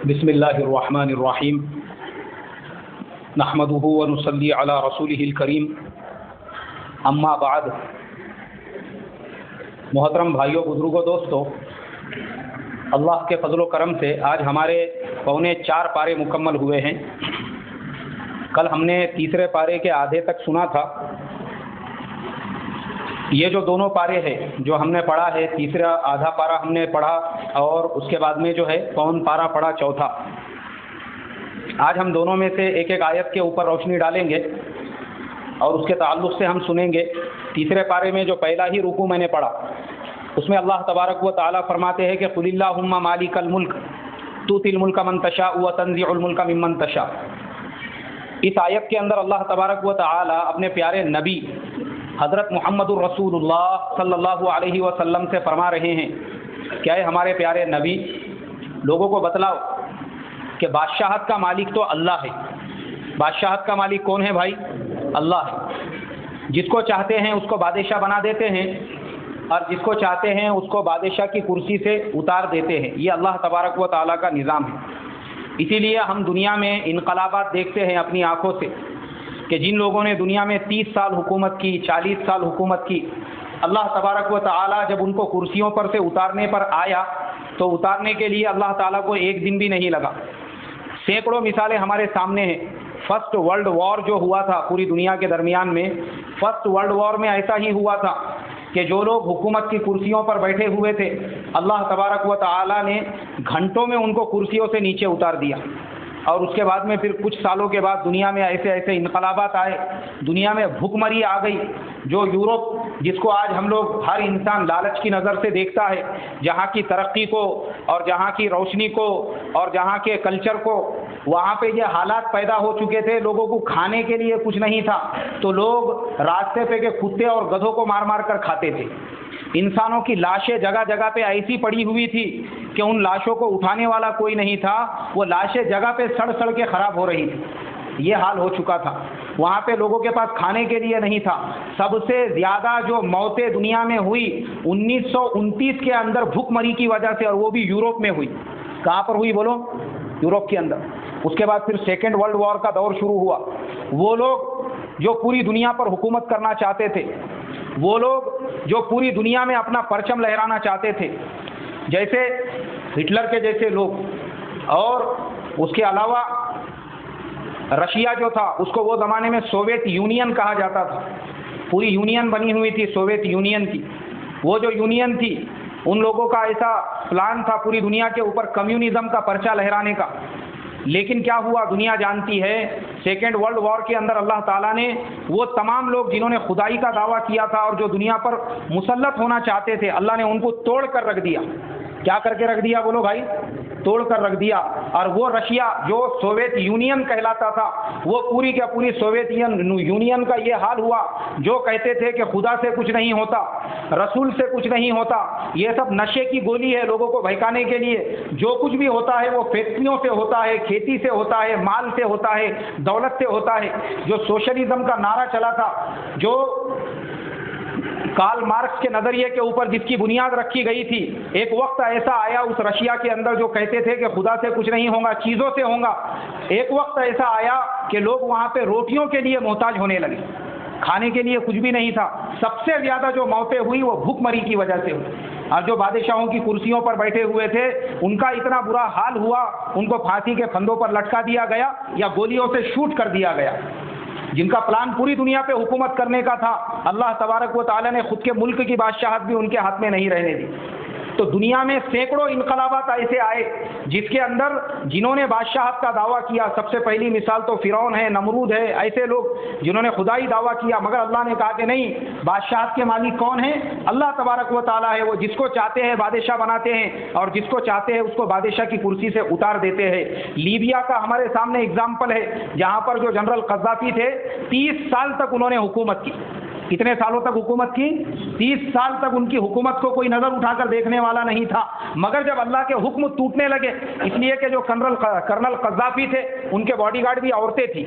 بسم اللہ الرحمن الرحیم نحمده ونصلی علی رسولہ الکریم اما بعد۔ محترم بھائیوں، بزرگوں، دوستوں، اللہ کے فضل و کرم سے آج ہمارے 3.25 پارے مکمل ہوئے ہیں۔ کل ہم نے تیسرے پارے کے آدھے تک سنا تھا۔ یہ جو دونوں پارے ہیں جو ہم نے پڑھا ہے، تیسرا آدھا پارا ہم نے پڑھا اور اس کے بعد میں جو ہے پون پارا پڑھا چوتھا۔ آج ہم دونوں میں سے ایک ایک آیت کے اوپر روشنی ڈالیں گے اور اس کے تعلق سے ہم سنیں گے۔ تیسرے پارے میں جو پہلا ہی رکوع میں نے پڑھا، اس میں اللہ تبارک و تعالیٰ فرماتے ہیں کہ قل اللہم مالک الملک تؤتی الملک من تشاء وتنزع الملک ممن تشاء۔ اس آیت کے اندر اللہ تبارک و تعالیٰ اپنے پیارے نبی حضرت محمد الرسول اللہ صلی اللہ علیہ وسلم سے فرما رہے ہیں کہ اے ہمارے پیارے نبی، لوگوں کو بتلاؤ کہ بادشاہت کا مالک تو اللہ ہے۔ بادشاہت کا مالک کون ہے بھائی؟ اللہ ہے۔ جس کو چاہتے ہیں اس کو بادشاہ بنا دیتے ہیں اور جس کو چاہتے ہیں اس کو بادشاہ کی کرسی سے اتار دیتے ہیں۔ یہ اللہ تبارک و تعالیٰ کا نظام ہے۔ اسی لیے ہم دنیا میں انقلابات دیکھتے ہیں اپنی آنکھوں سے کہ جن لوگوں نے دنیا میں 30 سال حکومت کی، 40 سال حکومت کی، اللہ تبارک و تعالیٰ جب ان کو کرسیوں پر سے اتارنے پر آیا تو اتارنے کے لیے اللہ تعالیٰ کو ایک دن بھی نہیں لگا۔ سینکڑوں مثالیں ہمارے سامنے ہیں۔ فرسٹ ورلڈ وار جو ہوا تھا پوری دنیا کے درمیان میں، فرسٹ ورلڈ وار میں ایسا ہی ہوا تھا کہ جو لوگ حکومت کی کرسیوں پر بیٹھے ہوئے تھے، اللہ تبارک و تعالیٰ نے گھنٹوں میں ان کو کرسیوں سے نیچے اتار دیا۔ اور اس کے بعد میں پھر کچھ سالوں کے بعد دنیا میں ایسے انقلابات آئے، دنیا میں بھوک مری آ گئی۔ جو یورپ، جس کو آج ہم لوگ ہر انسان لالچ کی نظر سے دیکھتا ہے، جہاں کی ترقی کو اور جہاں کی روشنی کو اور جہاں کے کلچر کو، وہاں پہ یہ حالات پیدا ہو چکے تھے، لوگوں کو کھانے کے لیے کچھ نہیں تھا تو لوگ راستے پہ کے کتے اور گدھوں کو مار مار کر کھاتے تھے۔ انسانوں کی لاشیں جگہ جگہ پہ ایسی پڑی ہوئی تھی کہ ان لاشوں کو اٹھانے والا کوئی نہیں تھا، وہ لاشیں جگہ پہ سڑ سڑ کے خراب ہو رہی تھی۔ یہ حال ہو چکا تھا۔ وہاں پہ لوگوں کے پاس کھانے کے لیے نہیں تھا۔ سب سے زیادہ جو موتیں دنیا میں ہوئی 1929 کے اندر بھوک مری کی وجہ سے، اور وہ بھی یورپ میں ہوئی۔ کہاں پر ہوئی بولو؟ یورپ کے اندر۔ اس کے بعد پھر سیکنڈ ورلڈ وار کا دور شروع ہوا۔ وہ لوگ جو پوری دنیا پر حکومت کرنا چاہتے تھے، وہ لوگ جو پوری دنیا میں اپنا پرچم لہرانا چاہتے تھے، جیسے ہٹلر کے جیسے لوگ، اور اس کے علاوہ رشیا جو تھا اس کو وہ زمانے میں سوویت یونین کہا جاتا تھا۔ پوری یونین بنی ہوئی تھی سوویت یونین کی۔ وہ جو یونین تھی، ان لوگوں کا ایسا پلان تھا پوری دنیا کے اوپر کمیونزم کا پرچہ لہرانے کا۔ لیکن کیا ہوا دنیا جانتی ہے، سیکنڈ ورلڈ وار کے اندر اللہ تعالیٰ نے وہ تمام لوگ جنہوں نے خدائی کا دعویٰ کیا تھا اور جو دنیا پر مسلط ہونا چاہتے تھے، اللہ نے ان کو توڑ کر رکھ دیا۔ کیا کر کے رکھ دیا بولو بھائی؟ توڑ کر رکھ دیا۔ اور وہ رشیا جو سوویت یونین کہلاتا تھا، وہ پوری کا پوری سوویت یونین کا یہ حال ہوا، جو کہتے تھے کہ خدا سے کچھ نہیں ہوتا، رسول سے کچھ نہیں ہوتا، یہ سب نشے کی گولی ہے لوگوں کو بہکانے کے لیے۔ جو کچھ بھی ہوتا ہے وہ فیکٹریوں سے ہوتا ہے، کھیتی سے ہوتا ہے، مال سے ہوتا ہے، دولت سے ہوتا ہے۔ جو سوشلزم کا نعرہ چلا تھا، جو کارل مارکس کے نظریے کے اوپر جس کی بنیاد رکھی گئی تھی، ایک وقت ایسا آیا اس رشیا کے اندر جو کہتے تھے کہ خدا سے کچھ نہیں ہوگا، چیزوں سے ہوگا۔ ایک وقت ایسا آیا کہ لوگ وہاں پہ روٹیوں کے لیے محتاج ہونے لگے، کھانے کے لیے کچھ بھی نہیں تھا۔ سب سے زیادہ جو موتیں ہوئی وہ بھوک مری کی وجہ سے ہوئی۔ اور جو بادشاہوں کی کرسیوں پر بیٹھے ہوئے تھے، ان کا اتنا برا حال ہوا، ان کو پھانسی کے پھندوں پر لٹکا دیا گیا یا گولیوں سے شوٹ کر دیا گیا۔ جن کا پلان پوری دنیا پہ حکومت کرنے کا تھا، اللہ تبارک و تعالیٰ نے خود کے ملک کی بادشاہت بھی ان کے ہاتھ میں نہیں رہنے دی۔ تو دنیا میں سینکڑوں انقلابات ایسے آئے جس کے اندر جنہوں نے بادشاہت کا دعویٰ کیا، سب سے پہلی مثال تو فرعون ہے، نمرود ہے، ایسے لوگ جنہوں نے خدائی دعویٰ کیا، مگر اللہ نے کہا کہ نہیں، بادشاہت کے مالک کون ہیں؟ اللہ تبارک و تعالیٰ ہے۔ وہ جس کو چاہتے ہیں بادشاہ بناتے ہیں اور جس کو چاہتے ہیں اس کو بادشاہ کی کرسی سے اتار دیتے ہیں۔ لیبیا کا ہمارے سامنے اگزامپل ہے، جہاں پر جو جنرل قذافی تھے، 30 سال تک انہوں نے حکومت کی۔ کتنے سالوں تک حکومت کی؟ 30 سال تک ان کی حکومت کو کوئی نظر اٹھا کر دیکھنے والا نہیں تھا۔ مگر جب اللہ کے حکم ٹوٹنے لگے، اس لیے کہ جو کرنل قذافی تھے، ان کے باڈی گارڈ بھی عورتیں تھیں،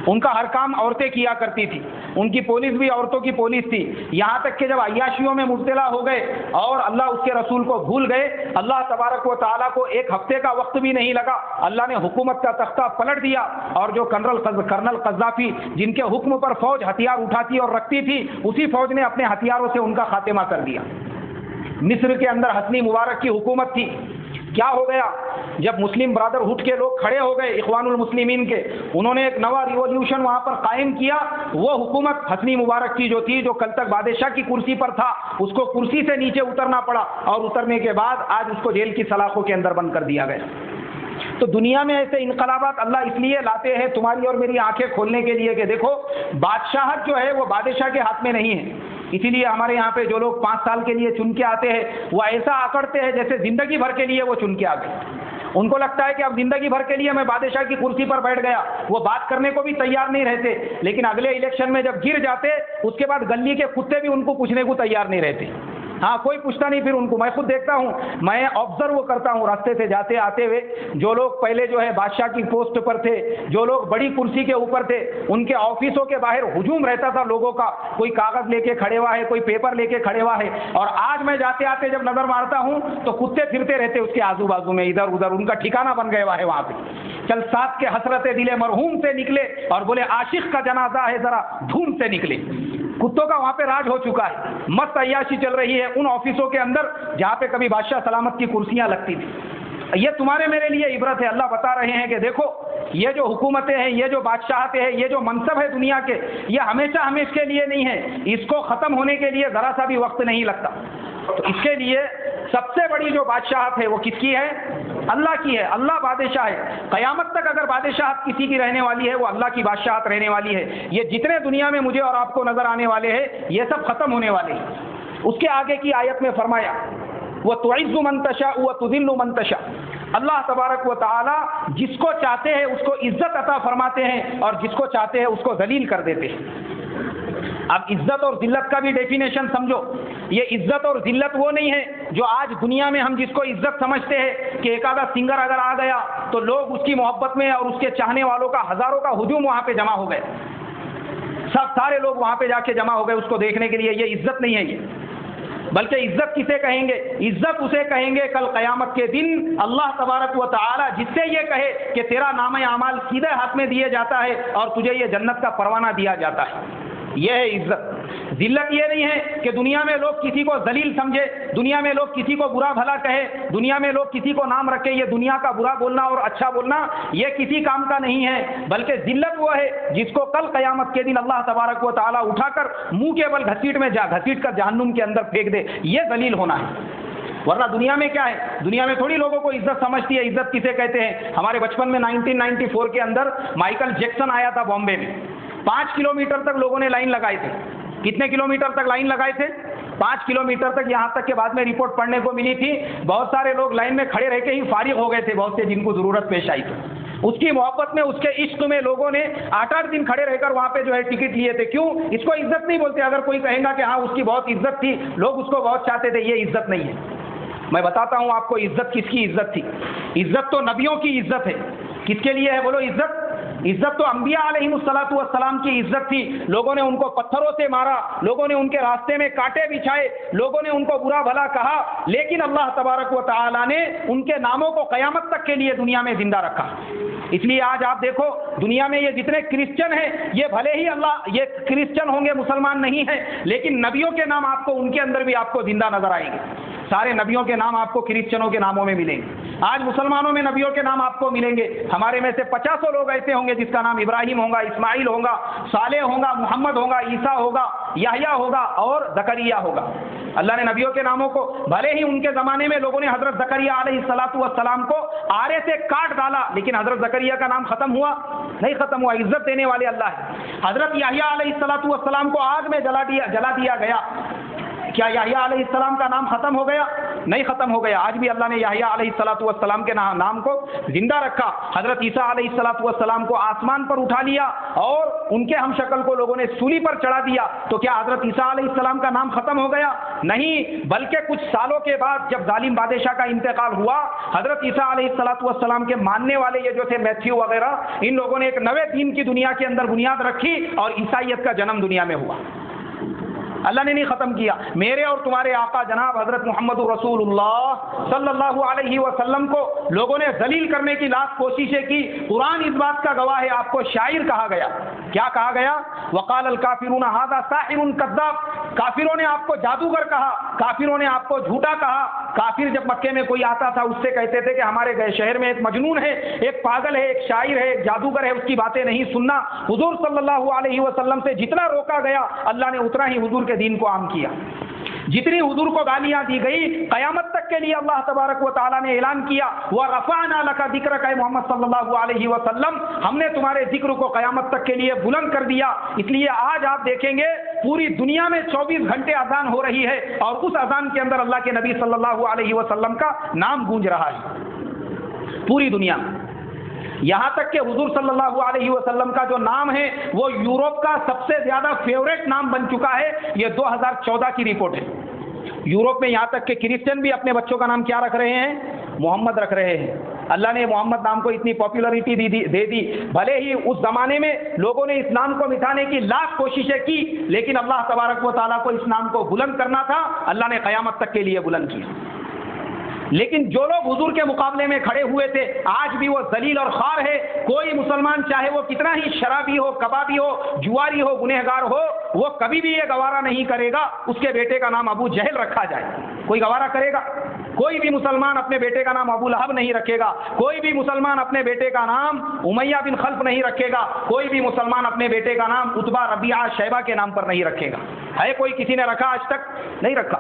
ان کا ہر کام عورتیں کیا کرتی تھی، ان کی پولیس بھی عورتوں کی پولیس تھی، یہاں تک کہ جب عیاشیوں میں مبتلا ہو گئے اور اللہ اس کے رسول کو بھول گئے، اللہ تبارک و تعالیٰ کو ایک ہفتے کا وقت بھی نہیں لگا، اللہ نے حکومت کا تختہ پلٹ دیا، اور جو کرنل قذافی جن کے حکم پر فوج ہتھیار اٹھاتی اور رکھتی تھی، اسی فوج نے اپنے ہتھیاروں سے ان کا خاتمہ کر دیا۔ مصر کے اندر حسنی مبارک کی حکومت تھی، کیا ہو گیا؟ جب مسلم برادرہڈ کے لوگ کھڑے ہو گئے، اخوان المسلمین کے، انہوں نے ایک نوا ریولیوشن وہاں پر قائم کیا۔ وہ حکومت حسنی مبارک کی جو تھی، جو کل تک بادشاہ کی کرسی پر تھا، اس کو کرسی سے نیچے اترنا پڑا، اور اترنے کے بعد آج اس کو جیل کی سلاخوں کے اندر بند کر دیا گیا۔ تو دنیا میں ایسے انقلابات اللہ اس لیے لاتے ہیں تمہاری اور میری آنکھیں کھولنے کے لیے کہ دیکھو بادشاہت جو ہے وہ بادشاہ کے ہاتھ میں نہیں ہے۔ اسی لیے ہمارے یہاں پہ جو لوگ 5 سال کے لیے چن کے آتے ہیں وہ ایسا آکڑتے ہیں جیسے زندگی بھر کے لیے وہ چن کے آ گئے۔ ان کو لگتا ہے کہ اب زندگی بھر کے لیے میں بادشاہ کی کرسی پر بیٹھ گیا، وہ بات کرنے کو بھی تیار نہیں رہتے، لیکن اگلے الیکشن میں جب گر جاتے اس کے بعد گلی کے کتے بھی ان کو پوچھنے کو تیار نہیں رہتے۔ ہاں، کوئی پوچھتا نہیں پھر ان کو۔ میں خود دیکھتا ہوں، میں آبزرو کرتا ہوں راستے سے جاتے آتے ہوئے، جو لوگ پہلے جو ہے بادشاہ کی پوسٹ پر تھے، جو لوگ بڑی کرسی کے اوپر تھے، ان کے آفسوں کے باہر ہجوم رہتا تھا لوگوں کا، کوئی کاغذ لے کے کھڑے ہوا ہے، کوئی پیپر لے کے کھڑے ہوا ہے، اور آج میں جاتے آتے جب نظر مارتا ہوں تو کتے پھرتے رہتے اس کے آزو بازو میں، ادھر ادھر، ان کا ٹھکانہ بن گیا ہوا ہے وہاں پہ۔ چل ساتھ کے حسرت دل مرحوم سے نکلے اور بولے عاشق کا جنازہ ہے ذرا دھوم سے نکلے۔ کتوں کا وہاں پہ راج ہو چکا ہے، مست عیاشی چل رہی ہے ان آفسوں کے اندر جہاں پہ کبھی بادشاہ سلامت کی کرسیاں لگتی تھی۔ یہ تمہارے میرے لیے عبرت ہے۔ اللہ بتا رہے ہیں کہ دیکھو یہ جو حکومتیں ہیں، یہ جو بادشاہتیں ہیں، یہ جو منصب ہے دنیا کے، یہ ہمیشہ ہمیشہ کے لیے نہیں ہے، اس کو ختم ہونے کے لیے ذرا سا بھی وقت نہیں لگتا۔ تو اس کے لیے سب سے بڑی جو بادشاہت ہے وہ کس کی ہے؟ اللہ کی ہے۔ اللہ بادشاہ ہے، قیامت تک اگر بادشاہت کسی کی رہنے والی ہے وہ اللہ کی بادشاہت رہنے والی ہے۔ یہ جتنے دنیا میں مجھے اور آپ کو نظر آنے والے ہیں یہ سب ختم ہونے والے ہیں۔ اس کے آگے کی آیت میں فرمایا وَتُعِزُّ مَن تَشَاءُ وَتُذِلُّ مَن تَشَاءُ، اللہ تبارک و تعالی جس کو چاہتے ہیں اس کو عزت عطا فرماتے ہیں اور جس کو چاہتے ہیں اس کو ذلیل کر دیتے ہیں۔ اب عزت اور ذلت کا بھی ڈیفینیشن سمجھو۔ یہ عزت اور ذلت وہ نہیں ہے جو آج دنیا میں ہم جس کو عزت سمجھتے ہیں کہ ایک آدھا سنگر اگر آ گیا تو لوگ اس کی محبت میں اور اس کے چاہنے والوں کا ہزاروں کا ہجوم وہاں پہ جمع ہو گئے، سارے لوگ وہاں پہ جا کے جمع ہو گئے اس کو دیکھنے کے لیے۔ یہ عزت نہیں ہے، یہ بلکہ عزت کسے کہیں گے؟ عزت اسے کہیں گے کل قیامت کے دن اللہ تبارک و تعالی جس سے یہ کہے کہ تیرا نام اعمال سیدھے ہاتھ میں دیے جاتا ہے اور تجھے یہ جنت کا پروانہ دیا جاتا ہے۔ یہ ہے عزت۔ ذلت یہ نہیں ہے کہ دنیا میں لوگ کسی کو ذلیل سمجھے، دنیا میں لوگ کسی کو برا بھلا کہے، دنیا میں لوگ کسی کو نام رکھے۔ یہ دنیا کا برا بولنا اور اچھا بولنا یہ کسی کام کا نہیں ہے، بلکہ ذلت وہ ہے جس کو کل قیامت کے دن اللہ تبارک و تعالی اٹھا کر منہ کے بل گھسیٹ کر جہنم کے اندر پھینک دے، یہ ذلیل ہونا ہے۔ ورنہ دنیا میں کیا ہے؟ دنیا میں تھوڑی لوگوں کو عزت سمجھتی ہے۔ عزت کسے کہتے ہیں؟ ہمارے بچپن میں 1994 کے اندر مائیکل جیکسن آیا تھا بامبے میں، 5 کلومیٹر تک لوگوں نے لائن لگائی تھی۔ کتنے کلومیٹر تک لائن لگائے تھے؟ 5 کلومیٹر تک، یہاں تک کہ بعد میں رپورٹ پڑھنے کو ملی تھی بہت سارے لوگ لائن میں کھڑے رہ کے ہی فارغ ہو گئے تھے، بہت سے جن کو ضرورت پیش آئی تھی۔ اس کی محبت میں، اس کے عشق میں لوگوں نے 8-8 دن کھڑے رہ کر وہاں پہ جو ہے ٹکٹ لیے تھے۔ کیوں؟ اس کو عزت نہیں بولتے۔ اگر کوئی کہے گا کہ ہاں اس کی بہت عزت تھی، لوگ اس کو بہت چاہتے تھے، یہ عزت نہیں ہے۔ میں بتاتا ہوں آپ کو عزت کس کی عزت تھی۔ عزت تو نبیوں کی عزت ہے۔ کس کے لیے ہے بولو عزت؟ عزت تو انبیاء علیہم الصلوۃ والسلام کی عزت تھی۔ لوگوں نے ان کو پتھروں سے مارا، لوگوں نے ان کے راستے میں کانٹے بچھائے، لوگوں نے ان کو برا بھلا کہا، لیکن اللہ تبارک و تعالی نے ان کے ناموں کو قیامت تک کے لیے دنیا میں زندہ رکھا۔ اس لیے آج آپ دیکھو دنیا میں یہ جتنے کرسچن ہیں، یہ بھلے ہی یہ کرسچن ہوں گے، مسلمان نہیں ہیں، لیکن نبیوں کے نام آپ کو ان کے اندر بھی آپ کو زندہ نظر آئیں گے۔ سارے نبیوں کے نام آپ کو کرسچنوں کے ناموں میں ملیں گے۔ آج مسلمانوں میں نبیوں کے نام آپ کو ملیں گے۔ ہمارے میں سے 50 لوگ ایسے ہوں گے جس کا نام ابراہیم ہوگا، اسماعیل ہوگا، صالح ہوگا، محمد ہوگا، عیسیٰ ہوگا، یحییٰ ہوگا اور زکریا ہوگا۔ اللہ نے نبیوں کے ناموں کو، بھلے ہی ان کے زمانے میں لوگوں نے حضرت زکریا علیہ السلام کو آرے سے کاٹ ڈالا، لیکن حضرت زکریا کا نام ختم ہوا؟ نہیں ختم ہوا۔ عزت دینے والے اللہ ہے۔ حضرت یحییٰ علیہ السلام کو آگ میں جلا دیا گیا۔ کیا یحییٰ علیہ السلام کا نام ختم ہو گیا؟ نہیں ختم ہو گیا، آج بھی اللہ نے یحییٰ علیہ السلام کے نام کو زندہ رکھا۔ حضرت عیسیٰ علیہ السلام کو آسمان پر اٹھا لیا اور ان کے ہم شکل کو لوگوں نے سولی پر چڑھا دیا، تو کیا حضرت عیسیٰ علیہ السلام کا نام ختم ہو گیا؟ نہیں، بلکہ کچھ سالوں کے بعد جب ظالم بادشاہ کا انتقال ہوا، حضرت عیسیٰ علیہ السلام کے ماننے والے یہ جو تھے میتھیو وغیرہ، ان لوگوں نے ایک نئے دین کی دنیا کے اندر بنیاد رکھی اور عیسائیت کا جنم دنیا میں ہوا۔ اللہ نے نہیں ختم کیا۔ میرے اور تمہارے آقا جناب حضرت محمد رسول اللہ صلی اللہ علیہ وسلم کو لوگوں نے ذلیل کرنے کی لاکھ کوششیں کی۔ قرآن اس بات کا گواہ ہے، آپ کو شاعر کہا گیا۔ کیا کہا گیا؟ وقال الکافرون ھذا ساحر کذاب، کافروں نے آپ کو جادوگر کہا، کافروں نے آپ کو جھوٹا کہا۔ کافر جب مکے میں کوئی آتا تھا اس سے کہتے تھے کہ ہمارے شہر میں ایک مجنون ہے، ایک پاگل ہے، ایک شاعر ہے، ایک جادوگر ہے، اس کی باتیں نہیں سننا۔ حضور صلی اللہ علیہ وسلم سے جتنا روکا گیا اللہ نے اتنا ہی حضور کے دین کو عام کیا۔ جتنی حضور کو گالیاں دی گئی، قیامت تک کے لیے اللہ تبارک و تعالیٰ نے اعلان کیا وَرَفَعْنَا لَكَ ذِكْرَكَ اے محمد صلی اللہ علیہ وسلم، ہم نے تمہارے ذکر کو قیامت تک کے لیے بلند کر دیا۔ اس لیے آج آپ دیکھیں گے پوری دنیا میں 24 گھنٹے اذان ہو رہی ہے اور اس اذان کے اندر اللہ کے نبی صلی اللہ علیہ وسلم کا نام گونج رہا ہے پوری دنیا میں۔ یہاں تک کہ حضور صلی اللہ علیہ وسلم کا جو نام ہے وہ یورپ کا سب سے زیادہ فیوریٹ نام بن چکا ہے۔ یہ 2014 کی رپورٹ ہے۔ یورپ میں یہاں تک کہ کرسچن بھی اپنے بچوں کا نام کیا رکھ رہے ہیں؟ محمد رکھ رہے ہیں۔ اللہ نے محمد نام کو اتنی پاپولرٹی دے دی، بھلے ہی اس زمانے میں لوگوں نے اس نام کو مٹانے کی لاکھ کوششیں کی، لیکن اللہ تبارک و تعالیٰ کو اس نام کو بلند کرنا تھا، اللہ نے قیامت تک کے لیے بلند کیا۔ لیکن جو لوگ حضور کے مقابلے میں کھڑے ہوئے تھے آج بھی وہ ذلیل اور خوار ہے۔ کوئی مسلمان چاہے وہ کتنا ہی شرابی ہو، کبابی ہو، جواری ہو، گنہگار ہو، وہ کبھی بھی یہ گوارا نہیں کرے گا اس کے بیٹے کا نام ابو جہل رکھا جائے۔ کوئی گوارا کرے گا؟ کوئی بھی مسلمان اپنے بیٹے کا نام ابو لہب نہیں رکھے گا، کوئی بھی مسلمان اپنے بیٹے کا نام امیہ بن خلف نہیں رکھے گا، کوئی بھی مسلمان اپنے بیٹے کا نام عتبہ، ربیعہ، شیبہ کے نام پر نہیں رکھے گا۔ ہے کوئی کسی نے رکھا؟ آج تک نہیں رکھا۔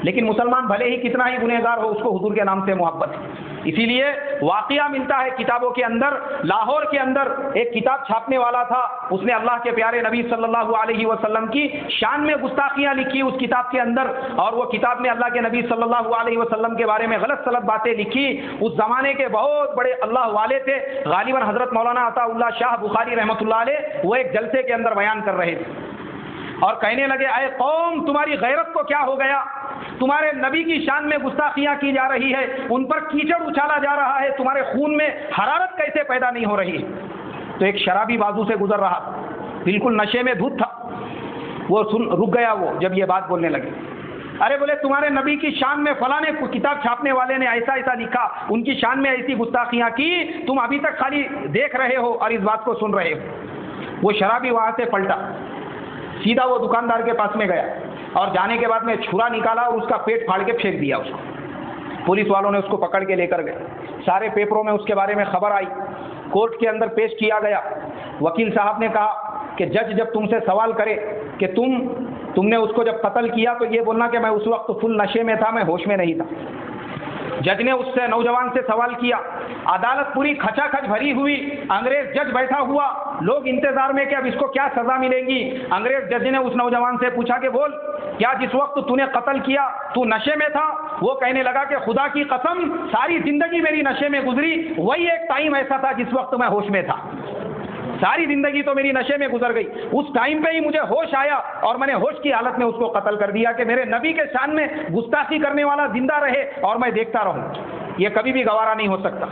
لیکن مسلمان بھلے ہی کتنا ہی گنہگار ہو اس کو حضور کے نام سے محبت ہے۔ اسی لیے واقعہ ملتا ہے کتابوں کے اندر، لاہور کے اندر ایک کتاب چھاپنے والا تھا، اس نے اللہ کے پیارے نبی صلی اللہ علیہ وسلم کی شان میں گستاخیاں لکھی اس کتاب کے اندر، اور وہ کتاب میں اللہ کے نبی صلی اللہ علیہ وسلم کے بارے میں غلط سلط باتیں لکھی۔ اس زمانے کے بہت بڑے اللہ والے تھے، غالباً حضرت مولانا عطا اللہ شاہ بخاری رحمۃ اللہ علیہ، وہ ایک جلسے کے اندر بیان کر رہے تھے اور کہنے لگے اے قوم تمہاری غیرت کو کیا ہو گیا؟ تمہارے نبی کی شان میں گستاخیاں کی جا رہی ہے، ان پر کیچڑ اچھالا جا رہا ہے، تمہارے خون میں حرارت کیسے پیدا نہیں ہو رہی؟ تو ایک شرابی بازو سے گزر رہا، بالکل نشے میں دھت تھا، وہ رک گیا وہ جب یہ بات بولنے لگے۔ ارے بولے تمہارے نبی کی شان میں فلاں نے کتاب چھاپنے والے نے ایسا ایسا لکھا، ان کی شان میں ایسی گستاخیاں کی، تم ابھی تک خالی دیکھ رہے ہو اور اس بات کو سن رہے ہو۔ وہ شرابی وہاں سے پلٹا، سیدھا وہ دکاندار کے پاس میں گیا اور جانے کے بعد میں چھرا نکالا اور اس کا پیٹ پھاڑ کے پھینک دیا اس کو۔ پولیس والوں نے اس کو پکڑ کے لے کر گئے، سارے پیپروں میں اس کے بارے میں خبر آئی، کورٹ کے اندر پیش کیا گیا۔ وکیل صاحب نے کہا کہ جج جب تم سے سوال کرے کہ تم نے اس کو جب قتل کیا تو یہ بولنا کہ میں اس وقت فل نشے میں تھا، میں ہوش میں نہیں تھا۔ جج نے اس سے نوجوان سے سوال کیا، عدالت پوری کھچا کھچ بھری ہوئی، انگریز جج بیٹھا ہوا، لوگ انتظار میں کہ اب اس کو کیا سزا ملے گی۔ انگریز جج نے اس نوجوان سے پوچھا کہ بول کیا جس وقت تو نے قتل کیا تو نشے میں تھا؟ وہ کہنے لگا کہ خدا کی قسم ساری زندگی میری نشے میں گزری، وہی ایک ٹائم ایسا تھا جس وقت میں ہوش میں تھا، ساری زندگی تو میری نشے میں گزر گئی، اس ٹائم پہ ہی مجھے ہوش آیا اور میں نے ہوش کی حالت میں اس کو قتل کر دیا کہ میرے نبی کے شان میں گستاخی کرنے والا زندہ رہے اور میں دیکھتا رہوں، یہ کبھی بھی گوارا نہیں ہو سکتا۔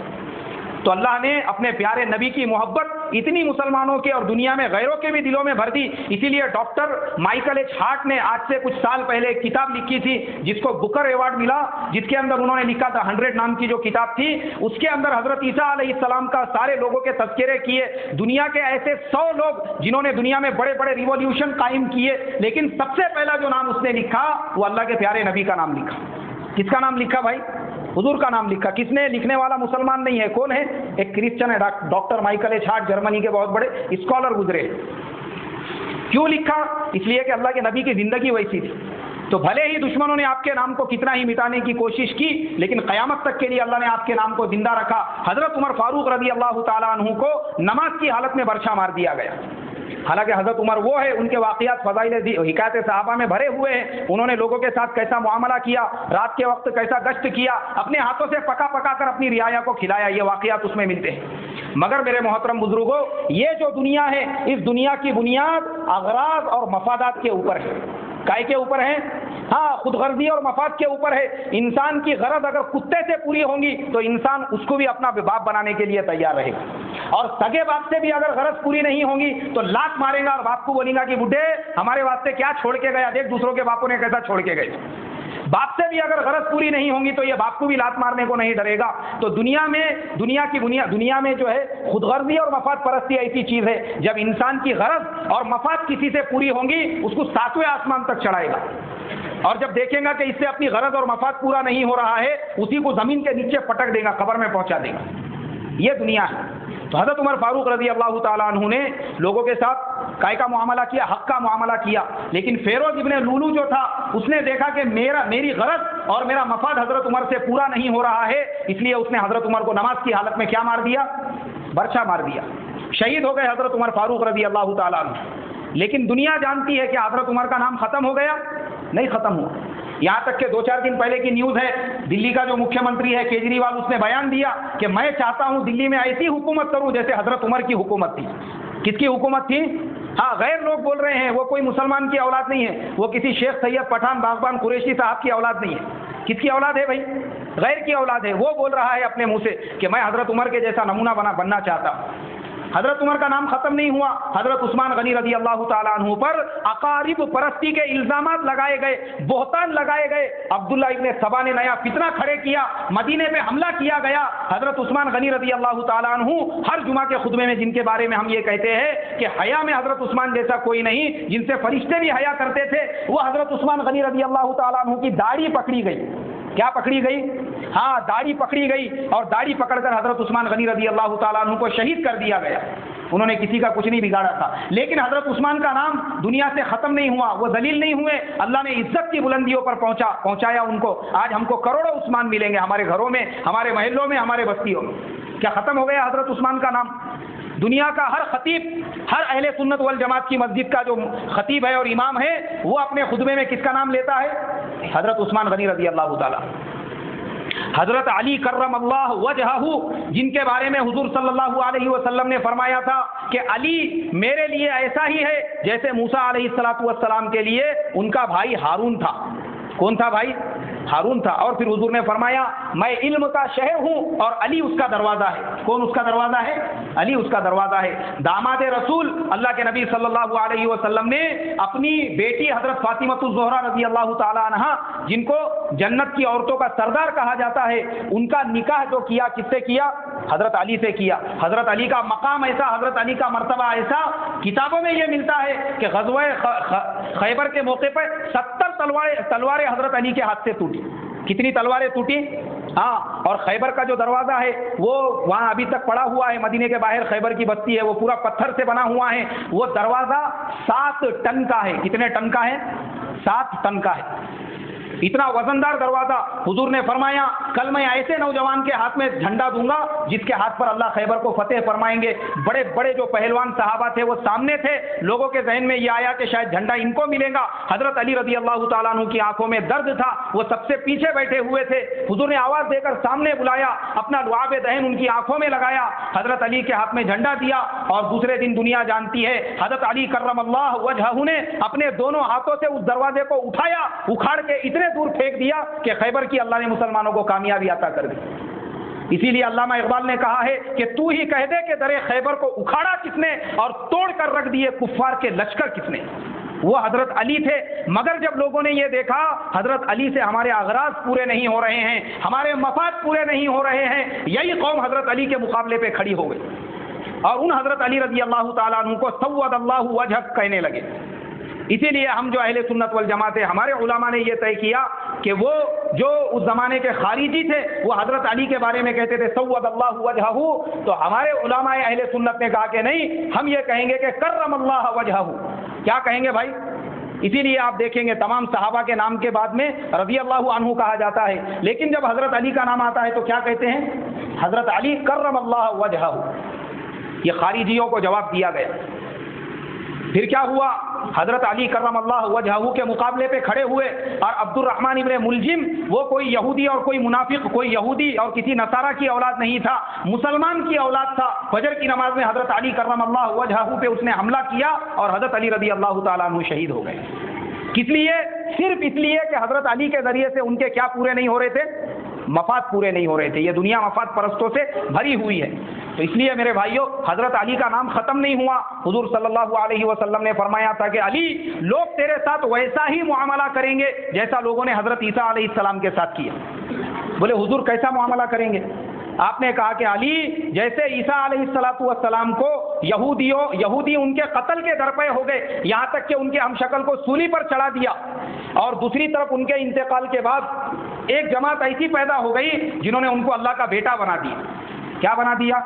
تو اللہ نے اپنے پیارے نبی کی محبت اتنی مسلمانوں کے اور دنیا میں غیروں کے بھی دلوں میں بھر دی۔ اسی لیے ڈاکٹر مائیکل ایچ ہارٹ نے آج سے کچھ سال پہلے ایک کتاب لکھی تھی جس کو بکر ایوارڈ ملا، جس کے اندر انہوں نے لکھا تھا 100 نام کی جو کتاب تھی، اس کے اندر حضرت عیسیٰ علیہ السلام کا سارے لوگوں کے تذکرے کیے، دنیا کے ایسے 100 لوگ جنہوں نے دنیا میں بڑے بڑے ریولیوشن قائم کیے، لیکن سب سے پہلا جو نام اس نے لکھا وہ اللہ کے پیارے نبی کا نام لکھا۔ کس کا نام لکھا بھائی؟ حضور کا نام لکھا۔ کس نے؟ لکھنے والا مسلمان نہیں ہے، کون ہے؟ ایک کرسچن ہے، doctor Michael H Hart, Germany کے بہت بڑے اسکالر گزرے۔ کیوں لکھا؟ اس لیے کہ اللہ کے نبی کی زندگی ویسی تھی۔ تو بھلے ہی دشمنوں نے آپ کے نام کو کتنا ہی مٹانے کی کوشش کی، لیکن قیامت تک کے لیے اللہ نے آپ کے نام کو زندہ رکھا۔ حضرت عمر فاروق رضی اللہ تعالیٰ عنہ کو نماز کی حالت میں برچھا مار دیا گیا، حالانکہ حضرت عمر وہ ہے، ان کے واقعات فضائل حکایت صحابہ میں بھرے ہوئے ہیں، انہوں نے لوگوں کے ساتھ کیسا معاملہ کیا، رات کے وقت کیسا گشت کیا، اپنے ہاتھوں سے پکا پکا کر اپنی رعایا کو کھلایا، یہ واقعات اس میں ملتے ہیں۔ مگر میرے محترم بزرگوں، یہ جو دنیا ہے، اس دنیا کی بنیاد اغراض اور مفادات کے اوپر ہے۔ کائے کے اوپر ہے؟ ہاں، خود غرضی اور مفاد کے اوپر ہے۔ انسان کی غرض اگر کتے سے پوری ہوں گی تو انسان اس کو بھی اپنا باپ بنانے کے لیے تیار رہے گا، اور سگے باپ سے بھی اگر غرض پوری نہیں ہوں گی تو لات مارے گا اور باپ کو بولے گا کہ بڈھے ہمارے واسطے کیا چھوڑ کے گیا، دیکھ دوسروں کے باپوں نے کیسا چھوڑ کے گئے۔ باپ سے بھی اگر غرض پوری نہیں ہوں گی تو یہ باپ کو بھی لات مارنے کو نہیں ڈرے گا۔ تو دنیا میں جو ہے خود غرضی اور مفاد پرستی ایسی چیز ہے، جب انسان کی غرض اور مفاد کسی سے پوری ہوں گی اس کو 7ویں آسمان تک چڑھائے گا، اور جب دیکھیں گا کہ اس سے اپنی غرض اور مفاد پورا نہیں ہو رہا ہے اسی کو زمین کے نیچے پٹک دے گا، قبر میں پہنچا دے گا۔ یہ دنیا ہے۔ تو حضرت عمر فاروق رضی اللہ تعالیٰ عنہ نے لوگوں کے ساتھ کائے کا معاملہ کیا، حق کا معاملہ کیا، لیکن فیروز ابن لولو جو تھا اس نے دیکھا کہ میری غرض اور میرا مفاد حضرت عمر سے پورا نہیں ہو رہا ہے، اس لیے اس نے حضرت عمر کو نماز کی حالت میں کیا مار دیا؟ برچھا مار دیا۔ شہید ہو گئے حضرت عمر فاروق رضی اللہ تعالیٰ عنہ۔ لیکن دنیا جانتی ہے کہ حضرت عمر کا نام ختم ہو گیا؟ نہیں ختم ہوا۔ یہاں تک کہ 2-4 دن پہلے کی نیوز ہے، دلی کا جو مکھیہ منتری ہے کیجریوال، اس نے بیان دیا کہ میں چاہتا ہوں دلی میں ایسی حکومت کروں جیسے حضرت عمر کی حکومت تھی۔ کس کی حکومت تھی؟ ہاں، غیر لوگ بول رہے ہیں، وہ کوئی مسلمان کی اولاد نہیں ہے، وہ کسی شیخ سید پٹھان باغبان قریشی صاحب کی اولاد نہیں ہے۔ کس کی اولاد ہے بھائی؟ غیر کی اولاد ہے۔ وہ بول رہا ہے اپنے منہ سے کہ میں حضرت عمر کے جیسا نمونہ بننا چاہتا ہوں۔ حضرت عمر کا نام ختم نہیں ہوا، حضرت عثمان غنی رضی اللہ تعالیٰ عنہ پر اقارب پرستی کے الزامات لگائے گئے، بہتان لگائے گئے۔ عبداللہ ابن سبا نے نیا فتنہ کھڑے کیا، مدینے پہ حملہ کیا گیا۔ حضرت عثمان غنی رضی اللہ تعالیٰ عنہ ہر جمعہ کے خطبے میں جن کے بارے میں ہم یہ کہتے ہیں کہ حیا میں حضرت عثمان جیسا کوئی نہیں، جن سے فرشتے بھی حیا کرتے تھے، وہ حضرت عثمان غنی رضی اللہ تعالیٰ عنہ کی داڑھی پکڑی گئی۔ کیا پکڑی گئی؟ ہاں، داڑھی پکڑی گئی، اور داڑھی پکڑ کر حضرت عثمان غنی رضی اللہ تعالیٰ عنہ کو شہید کر دیا گیا۔ انہوں نے کسی کا کچھ نہیں بگاڑا تھا، لیکن حضرت عثمان کا نام دنیا سے ختم نہیں ہوا، وہ ذلیل نہیں ہوئے، اللہ نے عزت کی بلندیوں پر پہنچایا ان کو۔ آج ہم کو کروڑوں عثمان ملیں گے ہمارے گھروں میں، ہمارے محلوں میں، ہمارے بستیوں میں۔ کیا ختم ہو گیا حضرت عثمان کا نام؟ دنیا کا ہر خطیب، ہر اہل سنت والجماعت کی مسجد کا جو خطیب ہے اور امام ہے، وہ اپنے خطبے میں کس کا نام لیتا ہے؟ حضرت عثمان غنی رضی اللہ تعالیٰ۔ حضرت علی کرم اللہ وجہہ، جن کے بارے میں حضور صلی اللہ علیہ وسلم نے فرمایا تھا کہ علی میرے لیے ایسا ہی ہے جیسے موسیٰ علیہ السلام کے لیے ان کا بھائی ہارون تھا۔ کون تھا بھائی؟ ہارون تھا۔ اور پھر حضور نے فرمایا میں علم کا شہر ہوں اور علی اس کا دروازہ ہے۔ کون اس کا دروازہ ہے؟ علی اس کا دروازہ ہے۔ داماد رسول اللہ کے نبی صلی اللہ علیہ وسلم نے اپنی بیٹی حضرت فاطمہ الزہرا رضی اللہ تعالی عنہا، جن کو جنت کی عورتوں کا سردار کہا جاتا ہے، ان کا نکاح جو کیا کس سے کیا؟ حضرت علی سے کیا۔ حضرت علی کا مقام ایسا، حضرت علی کا مرتبہ ایسا، کتابوں میں یہ ملتا ہے کہ غزوہ خیبر کے موقع پر 70 تلواریں حضرت علی کے ہاتھ سے ٹوٹی۔ کتنی تلواریں ٹوٹی؟ ہاں، اور خیبر کا جو دروازہ ہے وہ وہاں ابھی تک پڑا ہوا ہے، مدینے کے باہر خیبر کی بستی ہے، وہ پورا پتھر سے بنا ہوا ہے۔ وہ دروازہ 7 ٹن کا ہے۔ کتنے ٹن کا ہے؟ 7 ٹن کا ہے۔ اتنا وزندار دروازہ۔ حضور نے فرمایا کل میں ایسے نوجوان کے ہاتھ میں جھنڈا دوں گا جس کے ہاتھ پر اللہ خیبر کو فتح فرمائیں گے۔ بڑے بڑے جو پہلوان صحابہ تھے وہ سامنے تھے، لوگوں کے ذہن میں یہ آیا کہ شاید جھنڈا ان کو ملے گا۔ حضرت علی رضی اللہ تعالیٰ عنہ کی آنکھوں میں درد تھا، وہ سب سے پیچھے بیٹھے ہوئے تھے۔ حضور نے آواز دے کر سامنے بلایا، اپنا لعاب دہن ان کی آنکھوں میں لگایا، حضرت علی کے ہاتھ میں جھنڈا دیا، اور دوسرے دن دنیا جانتی ہے حضرت علی کرم اللہ وجہہ نے اپنے دونوں ہاتھوں سے اس دروازے کو اٹھایا، اکھاڑ کے اتنے دور پھینک دیا کہ خیبر کی اللہ نے مسلمانوں کو کامیابی عطا کر دی۔ اسی لیے علامہ اقبال نے کہا ہے کہ تو ہی کہہ دے کہ درے خیبر کو اکھاڑا کس نے اور توڑ کر رکھ دیے کفار کے لشکر کس نے۔ وہ حضرت علی تھے۔ مگر جب لوگوں نے یہ دیکھا حضرت علی سے ہمارے اغراض پورے نہیں ہو رہے ہیں، ہمارے مفاد پورے نہیں ہو رہے ہیں، یہی قوم حضرت علی کے مقابلے پہ کھڑی ہو گئی اور ان حضرت علی رضی اللہ تعالیٰ عنہ کو سود اللہ وجہک کہنے لگے۔ اسی لیے ہم جو اہل سنت والجماعت ہیں، ہمارے علماء نے یہ طے کیا کہ وہ جو اس زمانے کے خارجی تھے وہ حضرت علی کے بارے میں کہتے تھے سود اللہ وجہہ، تو ہمارے علماء اہل سنت نے کہا کہ نہیں، ہم یہ کہیں گے کہ کرم اللہ وجہہ۔ کیا کہیں گے بھائی؟ اسی لیے آپ دیکھیں گے تمام صحابہ کے نام کے بعد میں رضی اللہ عنہ کہا جاتا ہے، لیکن جب حضرت علی کا نام آتا ہے تو کیا کہتے ہیں؟ حضرت علی کرم اللہ وجہہ۔ یہ خارجیوں کو جواب دیا گیا۔ پھر کیا ہوا؟ حضرت علی کرم اللہ وجہہ کے مقابلے پہ کھڑے ہوئے اور عبد الرحمن ابن ملجم، وہ کوئی یہودی اور کوئی منافق، کوئی یہودی اور کسی نصارہ کی اولاد نہیں تھا، مسلمان کی اولاد تھا. فجر کی نماز میں حضرت علی کرم اللہ وجہہ پہ اس نے حملہ کیا اور حضرت علی رضی اللہ تعالیٰ عنہ شہید ہو گئے. کس لیے؟ صرف اس لیے کہ حضرت علی کے ذریعے سے ان کے کیا پورے نہیں ہو رہے تھے؟ مفاد پورے نہیں ہو رہے تھے. یہ دنیا مفاد پرستوں سے بھری ہوئی ہے. تو اس لیے میرے بھائیوں، حضرت علی کا نام ختم نہیں ہوا. حضور صلی اللہ علیہ وسلم نے فرمایا تھا کہ علی، لوگ تیرے ساتھ ویسا ہی معاملہ کریں گے جیسا لوگوں نے حضرت عیسیٰ علیہ السلام کے ساتھ کیا. بولے حضور کیسا معاملہ کریں گے؟ آپ نے کہا کہ علی، جیسے عیسیٰ علیہ السلام کو یہودی ان کے قتل کے درپے ہو گئے، یہاں تک کہ ان کے ہم شکل کو سولی پر چڑھا دیا، اور دوسری طرف ان کے انتقال کے بعد ایک جماعت ایسی پیدا ہو گئی جنہوں نے ان کو اللہ کا بیٹا بنا دیا. کیا بنا دیا؟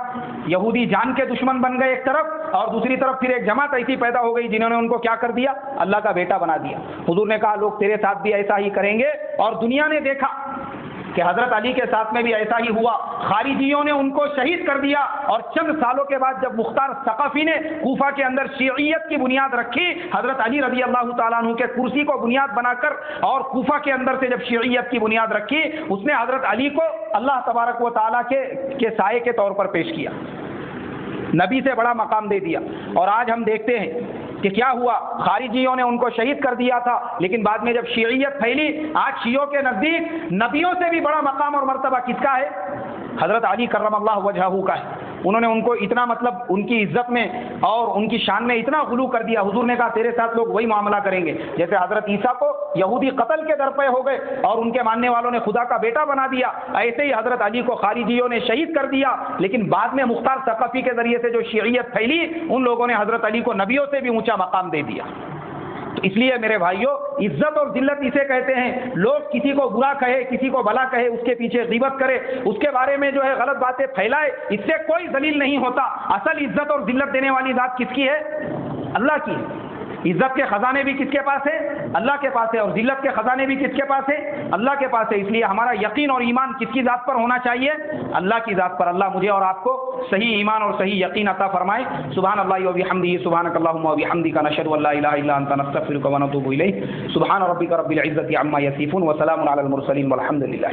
یہودی جان کے دشمن بن گئے ایک طرف، اور دوسری طرف پھر ایک جماعت ایسی پیدا ہو گئی جنہوں نے ان کو کیا کر دیا؟ اللہ کا بیٹا بنا دیا. حضور نے کہا لوگ تیرے ساتھ بھی ایسا ہی کریں گے، اور دنیا نے دیکھا کہ حضرت علی کے ساتھ میں بھی ایسا ہی ہوا. خارجیوں نے ان کو شہید کر دیا، اور چند سالوں کے بعد جب مختار ثقفی نے کوفہ کے اندر شیعیت کی بنیاد رکھی، حضرت علی رضی اللہ تعالیٰ عنہ کے کرسی کو بنیاد بنا کر، اور کوفہ کے اندر سے جب شیعیت کی بنیاد رکھی، اس نے حضرت علی کو اللہ تبارک و تعالیٰ کے سائے کے طور پر پیش کیا، نبی سے بڑا مقام دے دیا. اور آج ہم دیکھتے ہیں کہ کیا ہوا؟ خارجیوں نے ان کو شہید کر دیا تھا، لیکن بعد میں جب شیعیت پھیلی، آج شیعوں کے نزدیک نبیوں سے بھی بڑا مقام اور مرتبہ کس کا ہے؟ حضرت علی کرم اللہ وجہہ کا ہے. انہوں نے ان کو اتنا ان کی عزت میں اور ان کی شان میں اتنا غلو کر دیا. حضور نے کہا تیرے ساتھ لوگ وہی معاملہ کریں گے جیسے حضرت عیسیٰ کو یہودی قتل کے درپے ہو گئے اور ان کے ماننے والوں نے خدا کا بیٹا بنا دیا، ایسے ہی حضرت علی کو خارجیوں نے شہید کر دیا. لیکن بعد میں مختار ثقفی کے ذریعے سے جو شیعیت پھیلی، ان لوگوں نے حضرت علی کو نبیوں سے بھی اونچا مقام دے دیا. تو اس لیے میرے بھائیوں، عزت اور ذلت اسے کہتے ہیں. لوگ کسی کو برا کہے، کسی کو بھلا کہے، اس کے پیچھے غیبت کرے، اس کے بارے میں جو ہے غلط باتیں پھیلائے، اس سے کوئی ذلیل نہیں ہوتا. اصل عزت اور ذلت دینے والی ذات کس کی ہے؟ اللہ کی. عزت کے خزانے بھی کس کے پاس ہے؟ اللہ کے پاس ہے. اور ذلت کے خزانے بھی کس کے پاس ہے؟ اللہ کے پاس ہے. اس لیے ہمارا یقین اور ایمان کس کی ذات پر ہونا چاہیے؟ اللہ کی ذات پر. اللہ مجھے اور آپ کو صحیح ایمان اور صحیح یقین عطا فرمائے. سبحان اللہ و بحمدہ، سبحانک اللہم و بحمدک، نشہد ان لا الہ الا انت، نستغفرک و نتوب الیک. سبحان ربک رب العزۃ عما یصفون وسلام علی المرسلین والحمد للہ.